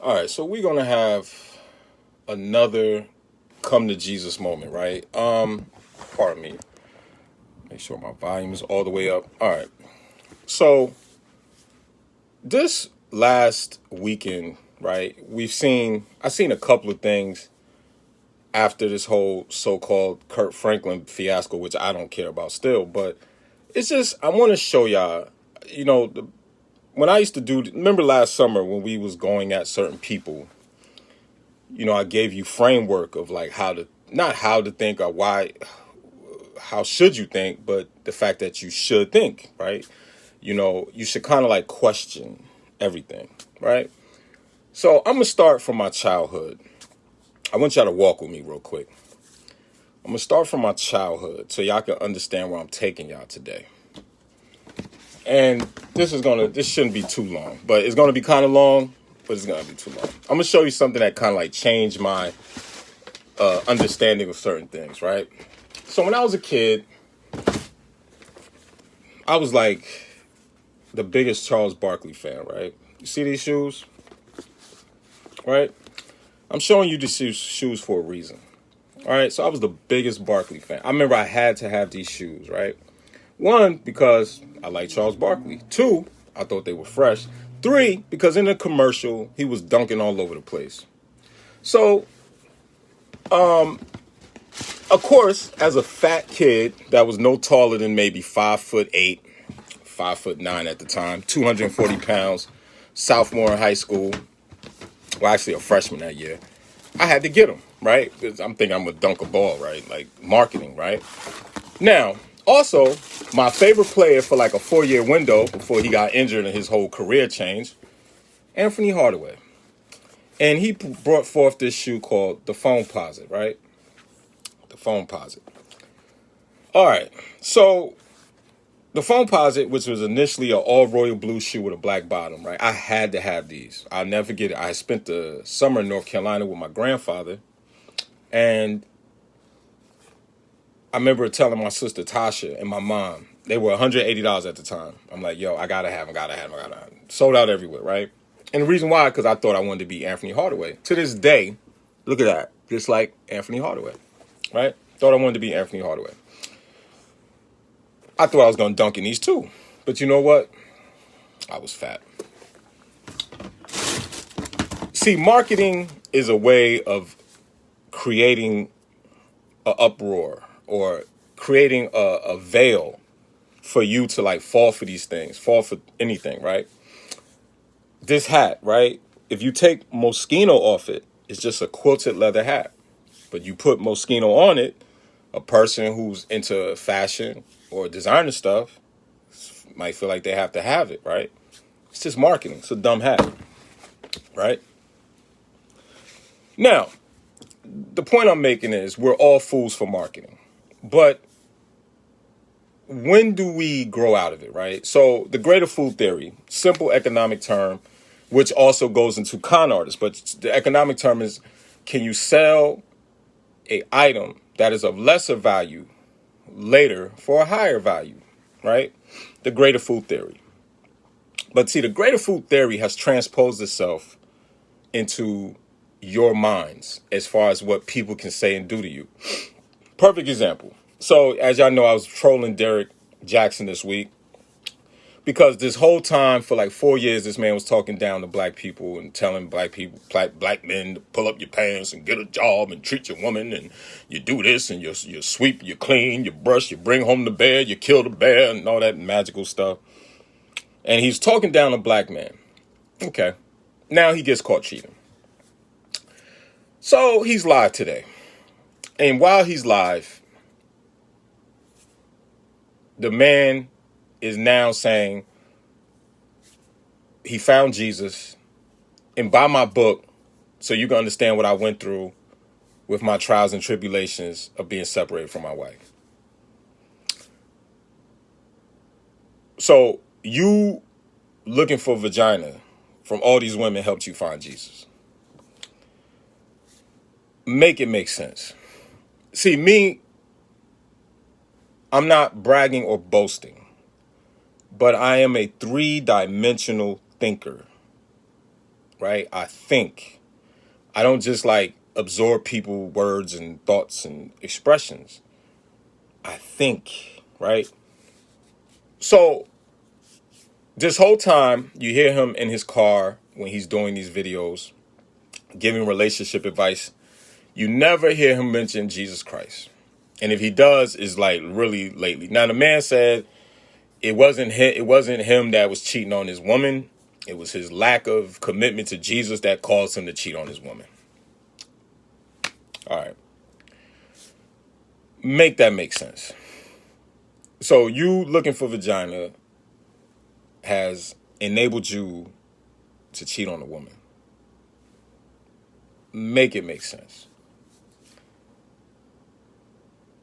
All right, so we're gonna have another come to Jesus moment, right? Pardon me. Make sure my volume is all the way up. All right. So this last weekend, right? I've seen a couple of things after this whole so-called Kurt Franklin fiasco, which I don't care about still, but it's just I want to show y'all, when I used to remember last summer when we was going at certain people, I gave you framework of like not how to think or how should you think, but the fact that you should think, right? You should kind of like question everything, right? So I'm gonna start from my childhood. I want y'all to walk with me real quick. I'm gonna start from my childhood so y'all can understand where I'm taking y'all today. And this shouldn't be too long, but it's gonna be kind of long, but it's gonna be too long. I'm gonna show you something that kind of like changed my understanding of certain things, right? So when I was a kid, I was like the biggest Charles Barkley fan, right? You see these shoes, right? I'm showing you these shoes for a reason. All right, so I was the biggest Barkley fan. I remember I had to have these shoes, right? One, because I like Charles Barkley. Two, I thought they were fresh. Three, because in the commercial, he was dunking all over the place. So, of course, as a fat kid that was no taller than maybe 5'8", 5'9" at the time, 240 pounds, sophomore in high school, well, actually a freshman that year, I had to get them, right? Because I'm thinking I'm going to dunk a ball, right? Like marketing, right? Now, also, my favorite player for like a 4-year window before he got injured and his whole career changed, Anthony Hardaway. And he brought forth this shoe called the Foamposite, right? The Foamposite. All right, so the Foamposite, which was initially an all royal blue shoe with a black bottom, right? I had to have these. I'll never forget it. I spent the summer in North Carolina with my grandfather, and I remember telling my sister Tasha and my mom, they were $180 at the time. I'm like, yo, I gotta have them. Sold out everywhere, right? And the reason why, because I thought I wanted to be Anthony Hardaway. To this day, look at that. Just like Anthony Hardaway, right? Thought I wanted to be Anthony Hardaway. I thought I was going to dunk in these too. But you know what? I was fat. See, marketing is a way of creating an uproar or creating a veil for you to like fall for these things, fall for anything, right? This hat, right? If you take Moschino off it, it's just a quilted leather hat. But you put Moschino on it, a person who's into fashion or designer stuff might feel like they have to have it, right? It's just marketing. It's a dumb hat, right? Now, the point I'm making is we're all fools for marketing. But when do we grow out of it, right? So the greater fool theory, simple economic term, which also goes into con artists. But the economic term is, can you sell a item that is of lesser value later for a higher value, right? The greater fool theory. But see, the greater fool theory has transposed itself into your minds as far as what people can say and do to you. Perfect example. So as y'all know, I was trolling Derek Jackson this week because this whole time for like 4 years, this man was talking down to black people and telling black men to pull up your pants and get a job and treat your woman, and you do this and you sweep, you clean, you brush, you bring home the bear, you kill the bear, and all that magical stuff. And he's talking down a black man. Okay. Now he gets caught cheating. So he's live today. And while he's live, the man is now saying he found Jesus, and buy my book so you can understand what I went through with my trials and tribulations of being separated from my wife. So you looking for vagina from all these women helped you find Jesus. Make it make sense. See, me, I'm not bragging or boasting, but I am a 3-dimensional thinker. right? I think. I don't just like absorb people words and thoughts and expressions. I think, right? So this whole time you hear him in his car when he's doing these videos, giving relationship advice. You never hear him mention Jesus Christ. And if he does, it's like really lately. Now the man said it wasn't him that was cheating on his woman. It was his lack of commitment to Jesus that caused him to cheat on his woman. All right. Make that make sense. So you looking for vagina has enabled you to cheat on a woman. Make it make sense.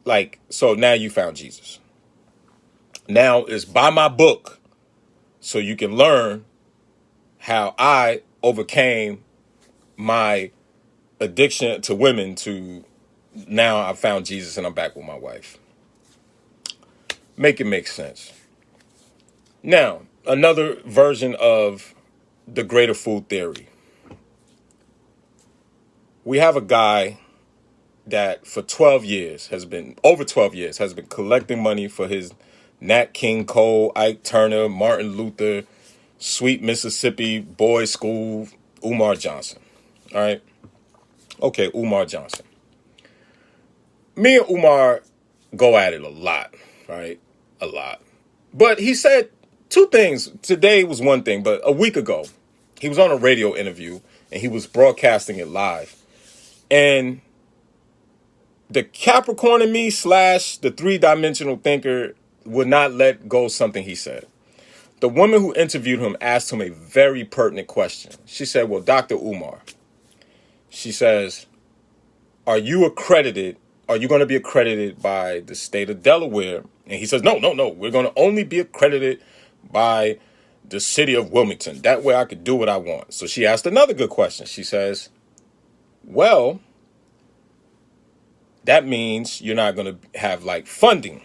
Like, so now you found Jesus. Now it's buy my book so you can learn how I overcame my addiction to women to now I found Jesus and I'm back with my wife. Make it make sense. Now, another version of the greater fool theory. We have a guy that for 12 years has been collecting money for his Nat King Cole, Ike Turner, Martin Luther, Sweet Mississippi Boys School, Umar Johnson. All right. Okay, Umar Johnson. Me and Umar go at it a lot, right? A lot. But he said two things. Today was one thing, but a week ago, he was on a radio interview and he was broadcasting it live. And the Capricorn in me / the three-dimensional thinker would not let go something he said. The woman who interviewed him asked him a very pertinent question. She said, well, Dr. Umar, she says, are you going to be accredited by the state of Delaware? And he says, no. We're going to only be accredited by the city of Wilmington. That way I could do what I want. So she asked another good question. She says, well, that means you're not going to have like funding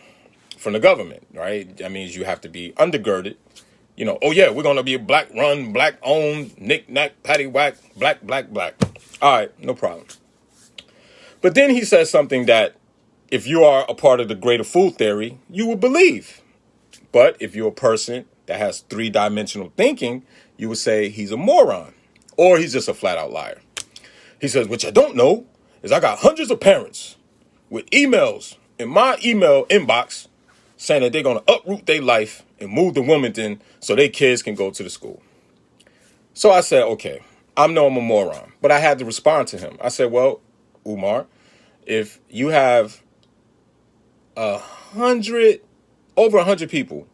from the government, right? That means you have to be undergirded. You know, oh yeah, we're going to be black run, black owned, knick knack, patty whack, black. All right, no problem. But then he says something that if you are a part of the greater fool theory, you would believe. But if you're a person that has three-dimensional thinking, you would say he's a moron or he's just a flat out liar. He says, what you don't know is I got hundreds of parents with emails in my email inbox saying that they're going to uproot their life and move to Wilmington so their kids can go to the school. So I said, okay, I'm a moron, but I had to respond to him. I said, well, Umar, if you have over 100 people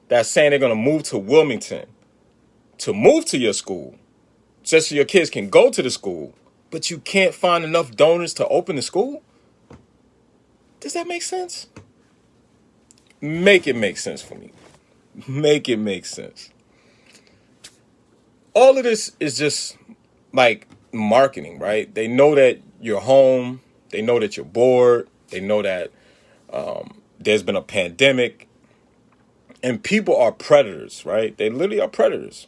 that's saying they're going to move to Wilmington to move to your school just so your kids can go to the school, but you can't find enough donors to open the school, does that make sense? Make it make sense for me. Make it make sense. All of this is just like marketing, right? They know that you're home. They know that you're bored. They know that there's been a pandemic. And people are predators, right? They literally are predators.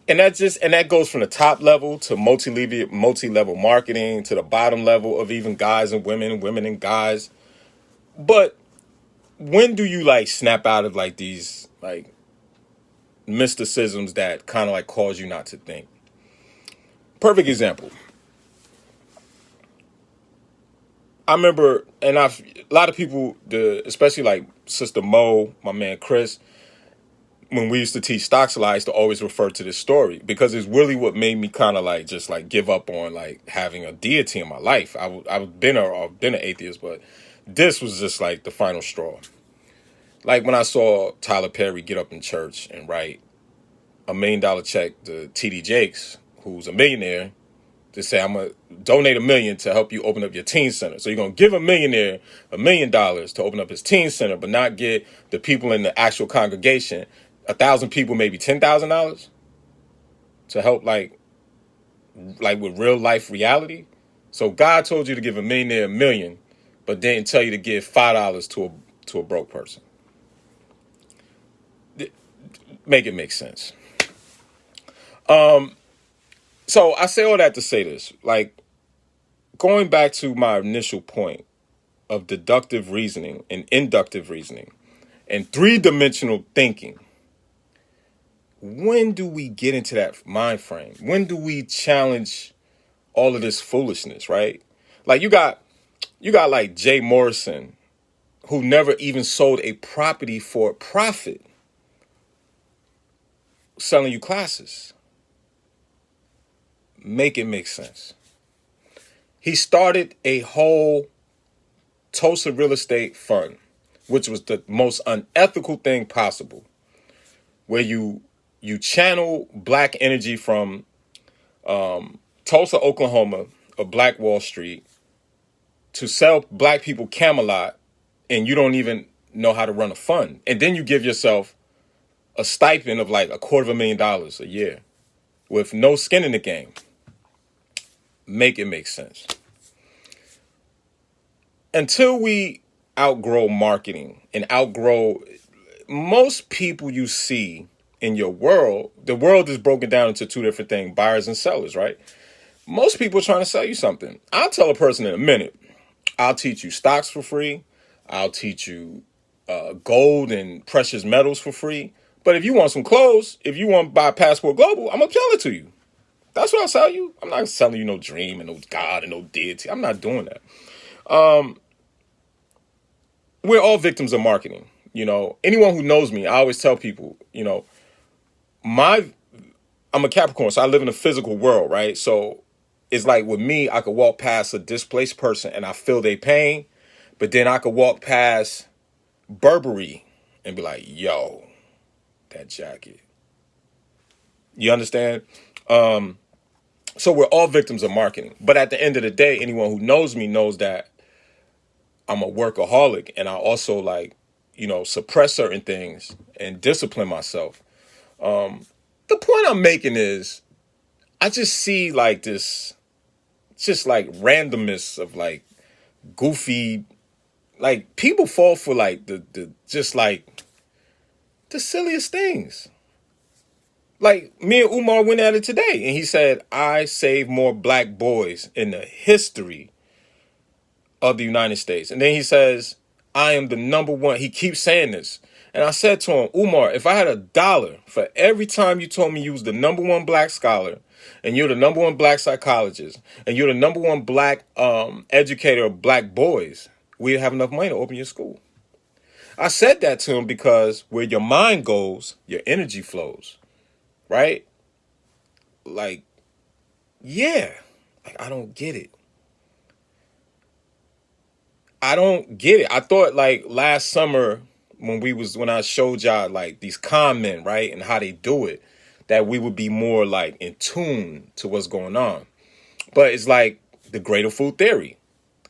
And that goes from the top level to multi-level marketing to the bottom level of even guys and women and guys. But when do you like snap out of like these like mysticisms that kind of like cause you not to think? Perfect example. I remember, and a lot of people, especially like Sister Mo, my man Chris, when we used to teach stocks a lot, I used to always refer to this story because it's really what made me kind of like just like give up on like having a deity in my life. I've been an atheist, but this was just like the final straw. Like when I saw Tyler Perry get up in church and write $1 million check to TD Jakes, who's a millionaire, to say, I'm going to donate $1 million to help you open up your teen center. So you're going to give a millionaire $1 million to open up his teen center, but not get the people in the actual congregation, 1,000 people, maybe $10,000 to help like with real life reality. So God told you to give a millionaire $1 million, but didn't tell you to give $5 to a broke person. Make it make sense. So I say all that to say this, like, going back to my initial point of deductive reasoning and inductive reasoning and three-dimensional thinking. When do we get into that mind frame? When do we challenge all of this foolishness, right? Like you got like Jay Morrison, who never even sold a property for profit, selling you classes. Make it make sense. He started a whole Tulsa real estate fund, which was the most unethical thing possible, where you channel black energy from Tulsa, Oklahoma, or Black Wall Street, to sell black people Camelot, and you don't even know how to run a fund. And then you give yourself a stipend of like $250,000 a year with no skin in the game. Make it make sense. Until we outgrow marketing and outgrow most people you see in your world, the world is broken down into two different things, buyers and sellers, right? Most people are trying to sell you something. I'll tell a person in a minute, I'll teach you stocks for free. I'll teach you gold and precious metals for free. But if you want some clothes, if you want to buy Passport Global, I'm going to sell it to you. That's what I'll sell you. I'm not selling you no dream and no God and no deity. I'm not doing that. We're all victims of marketing. You know, anyone who knows me, I always tell people, you know, I'm a Capricorn, so I live in a physical world, right? So it's like with me, I could walk past a displaced person and I feel their pain, but then I could walk past Burberry and be like, yo, that jacket. You understand? So we're all victims of marketing. But at the end of the day, anyone who knows me knows that I'm a workaholic, and I also, like, you know, suppress certain things and discipline myself. The point I'm making is I just see like this, just like randomness of like goofy, like people fall for like the just like the silliest things. Like me and Umar went at it today, and he said, I saved more black boys in the history of the United States. And then he says, I am the number one. He keeps saying this. And I said to him, Umar, if I had $1 for every time you told me you was the number one black scholar, and you're the number one black psychologist, and you're the number one black educator of black boys, we'd have enough money to open your school. I said that to him because where your mind goes, your energy flows, right? Like, yeah, like, I don't get it. I don't get it. I thought like last summer when I showed y'all like these con men, right, and how they do it, that we would be more like in tune to what's going on. But it's like the greater fool theory.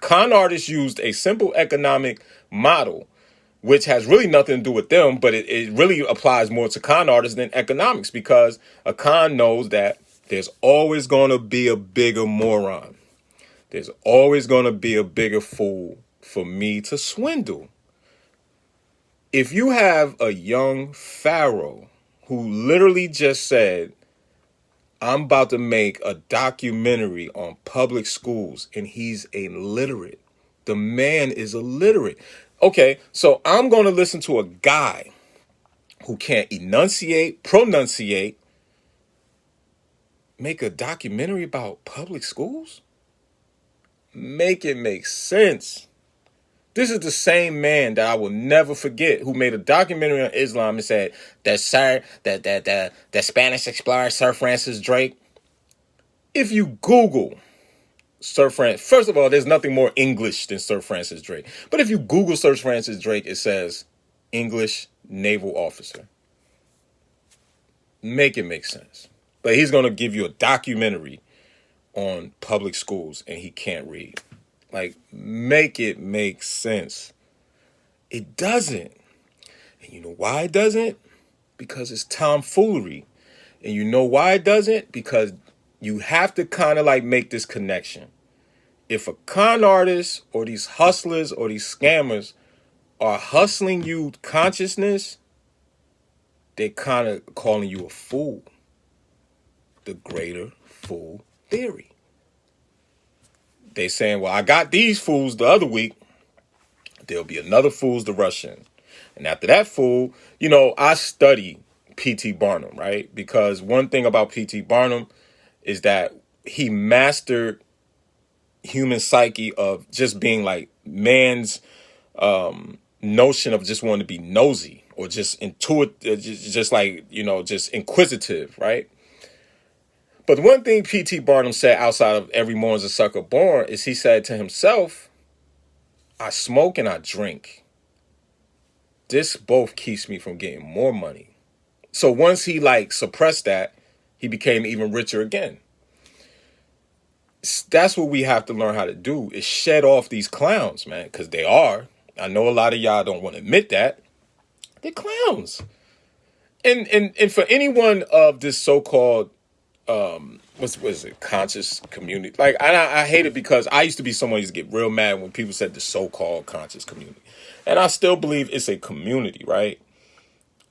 Con artists used a simple economic model, which has really nothing to do with them, but it really applies more to con artists than economics, because a con knows that there's always going to be a bigger moron. There's always going to be a bigger fool for me to swindle. If you have a young pharaoh who literally just said, I'm about to make a documentary on public schools, and he's illiterate. The man is illiterate. Okay, so I'm going to listen to a guy who can't enunciate, pronunciate, make a documentary about public schools? Make it make sense. This is the same man that I will never forget who made a documentary on Islam and said that the Spanish explorer Sir Francis Drake. If you Google Sir Francis, first of all, there's nothing more English than Sir Francis Drake. But if you Google Sir Francis Drake, it says English naval officer. Make it make sense. But he's going to give you a documentary on public schools and he can't read. Like, make it make sense. It doesn't. And you know why it doesn't? Because it's tomfoolery. And you know why it doesn't? Because you have to kind of like make this connection. If a con artist or these hustlers or these scammers are hustling you consciousness, they're kind of calling you a fool. The greater fool theory. They saying, well, I got these fools the other week. There'll be another fools to rush in. And after that fool, I study P.T. Barnum, right? Because one thing about P.T. Barnum is that he mastered human psyche of just being like man's notion of just wanting to be nosy or just intuitive, just like, just inquisitive, right? But the one thing P.T. Barnum said outside of every morning's a sucker born is he said to himself, I smoke and I drink. This both keeps me from getting more money. So once he suppressed that, he became even richer again. That's what we have to learn how to do is shed off these clowns, man, because they are. I know a lot of y'all don't want to admit that. They're clowns. And for anyone of this so-called what is it, conscious community, I hate it because I used to be someone who used to get real mad when people said the so-called conscious community, and I still believe it's a community, right?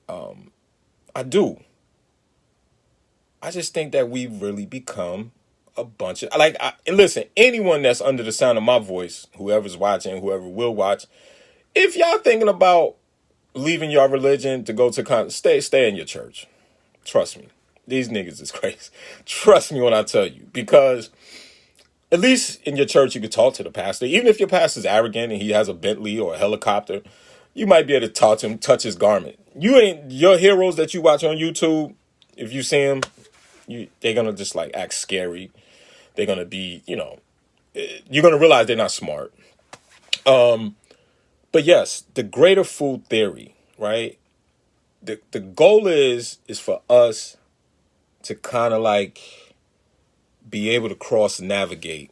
I do. I just think that we've really become a bunch of and listen, anyone that's under the sound of my voice, whoever's watching, whoever will watch, if y'all thinking about leaving your religion to go to stay in your church. Trust me. These niggas is crazy. Trust me when I tell you. Because at least in your church, you could talk to the pastor. Even if your pastor's arrogant and he has a Bentley or a helicopter, you might be able to talk to him, touch his garment. Your heroes that you watch on YouTube, if you see them, they're going to just act scary. They're going to be, you're going to realize they're not smart. But yes, the greater fool theory, right? The goal is for us to kind of be able to cross navigate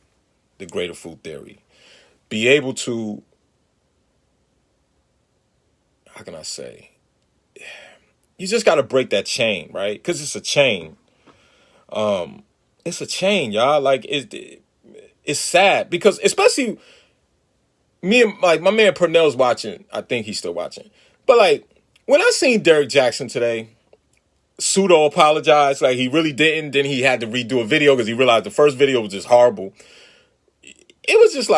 the greater fool theory. Be able to, how can I say? You just got to break that chain, right? Because it's a chain. It's a chain, y'all. It's sad because especially me and my man Purnell's watching. I think he's still watching. But when I seen Derek Jackson today, pseudo apologize, he really didn't. Then he had to redo a video because he realized the first video was just horrible. It was just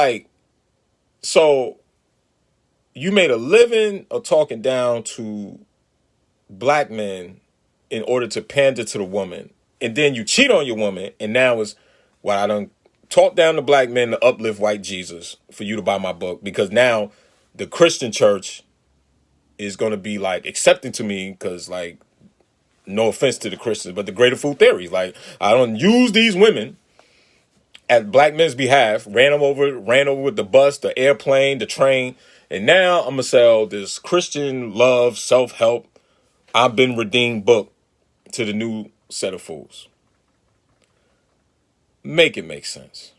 so you made a living of talking down to black men in order to pander to the woman, and then you cheat on your woman, and now it's I done talk down to black men to uplift white Jesus for you to buy my book, because now the Christian church is going to be accepting to me because no offense to the Christians, but the greater fool theory. I don't use these women at black men's behalf, ran over with the bus, the airplane, the train, and now I'm going to sell this Christian love, self-help, I've been redeemed book to the new set of fools. Make it make sense.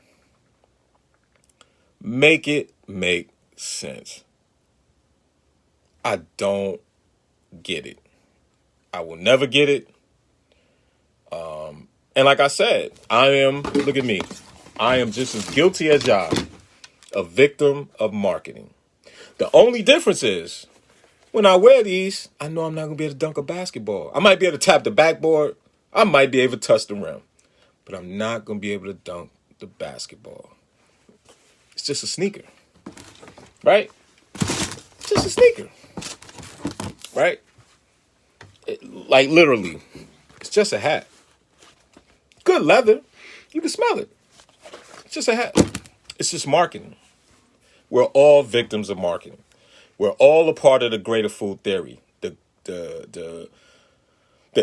Make it make sense. I don't get it. I will never get it. And like I said, look at me. I am just as guilty as y'all, a victim of marketing. The only difference is when I wear these, I know I'm not going to be able to dunk a basketball. I might be able to tap the backboard. I might be able to touch the rim. But I'm not going to be able to dunk the basketball. It's just a sneaker. Right? Just a sneaker. Right? Literally. It's just a hat. Good leather. You can smell it. It's just a hat. It's just marketing. We're all victims of marketing. We're all a part of the greater fool theory. The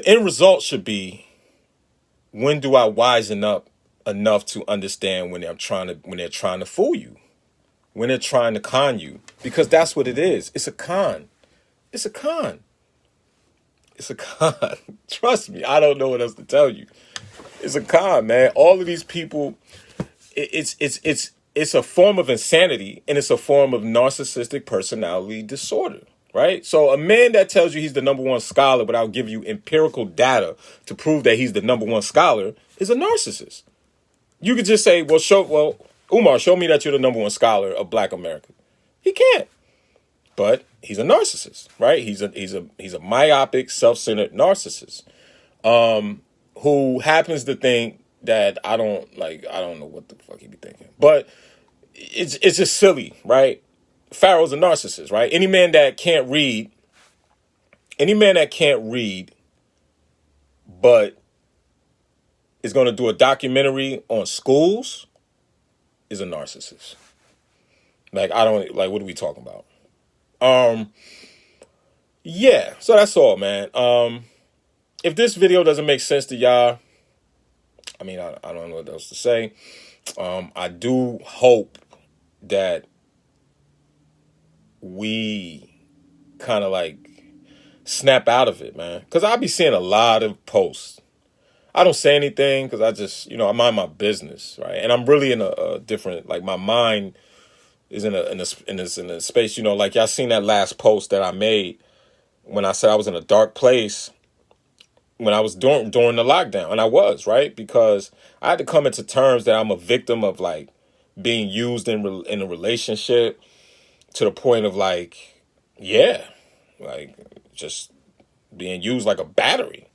end result should be, when do I wisen up enough to understand when they're trying to fool you, when they're trying to con you? Because that's what it is. It's a con. It's a con. It's a con. Trust me, I don't know what else to tell you. It's a con, man. All of these people, it's a form of insanity, and it's a form of narcissistic personality disorder, right? So a man that tells you he's the number one scholar without giving you empirical data to prove that he's the number one scholar is a narcissist. You could just say, Umar, show me that you're the number one scholar of Black America. He can't. But he's a narcissist, right? He's a myopic, self-centered narcissist, who happens to think that I don't like. I don't know what the fuck he be thinking, but it's just silly, right? Pharaoh's a narcissist, right? Any man that can't read, but is going to do a documentary on schools is a narcissist. Like, I don't, like, what are we talking about? Yeah, so that's all, man. If this video doesn't make sense to y'all, I mean, I don't know what else to say. I do hope that we kind of like snap out of it, man. Because I be seeing a lot of posts. I don't say anything because I just, I mind my business, right? And I'm really in a different, like, my mind is in a space, like y'all seen that last post that I made when I said I was in a dark place when I was during the lockdown, and I was, right? Because I had to come into terms that I'm a victim of like being used in a relationship to the point of like, yeah, like just being used like a battery,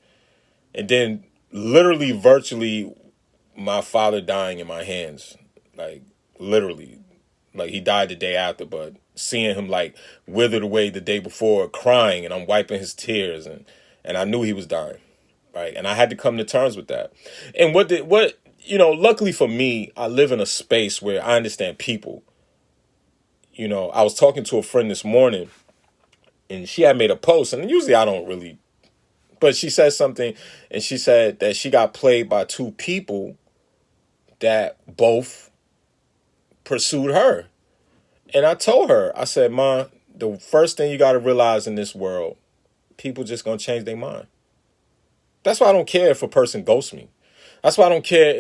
and then literally, virtually, my father dying in my hands, like literally, like he died the day after, but seeing him like withered away the day before, crying, and I'm wiping his tears, and I knew he was dying. Right. And I had to come to terms with that. And luckily for me, I live in a space where I understand people. I was talking to a friend this morning and she had made a post, and usually I don't really, but she said something, and she said that she got played by two people that both pursued her. And I told her, I said, Ma, the first thing you got to realize in this world, people just going to change their mind. That's why I don't care if a person ghosts me. That's why I don't care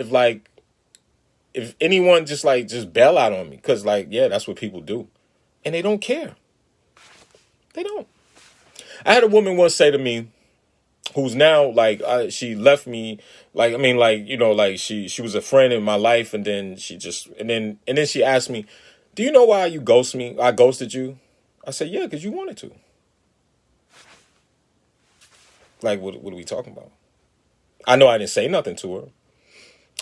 if anyone just bail out on me. Because, yeah, that's what people do. And they don't care. They don't. I had a woman once say to me, who's now, she left me, she was a friend in my life, and then and then she asked me, do you know why you ghost me? I ghosted you? I said, yeah, because you wanted to. Like, what are we talking about? I know I didn't say nothing to her.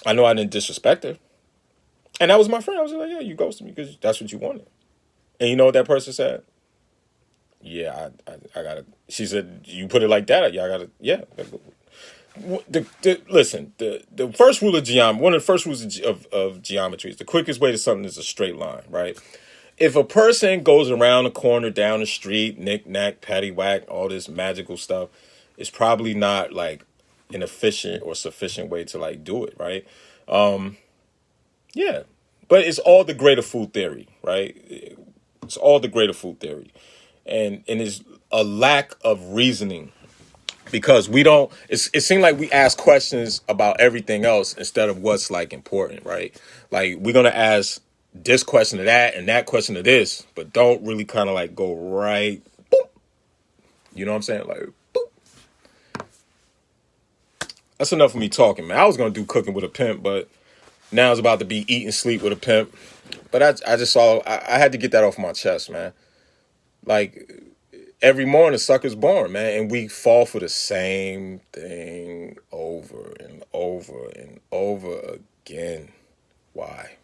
I know I didn't disrespect her. And that was my friend. I was like, yeah, you ghosted me because that's what you wanted. And you know what that person said? Yeah, I gotta. She said, you put it like that? Yeah, I gotta. Yeah. Listen, the first rule of geometry, one of the first rules of geometry is the quickest way to something is a straight line, right? If a person goes around the corner, down the street, knick-knack, paddywhack, all this magical stuff, it's probably not like an efficient or sufficient way to like do it, right? Yeah. But it's all the greater food theory, right? It's all the greater food theory. And it's a lack of reasoning because it seems like we ask questions about everything else instead of what's like important, right? Like we're going to ask this question to that and that question to this, but don't really kind of like go right. Boop. You know what I'm saying? Like, boop. That's enough of me talking, man. I was going to do cooking with a pimp, but now it's about to be eat and sleep with a pimp. But I just saw, I had to get that off my chest, man. Like, every morning, sucker's born, man. And we fall for the same thing over and over and over again. Why?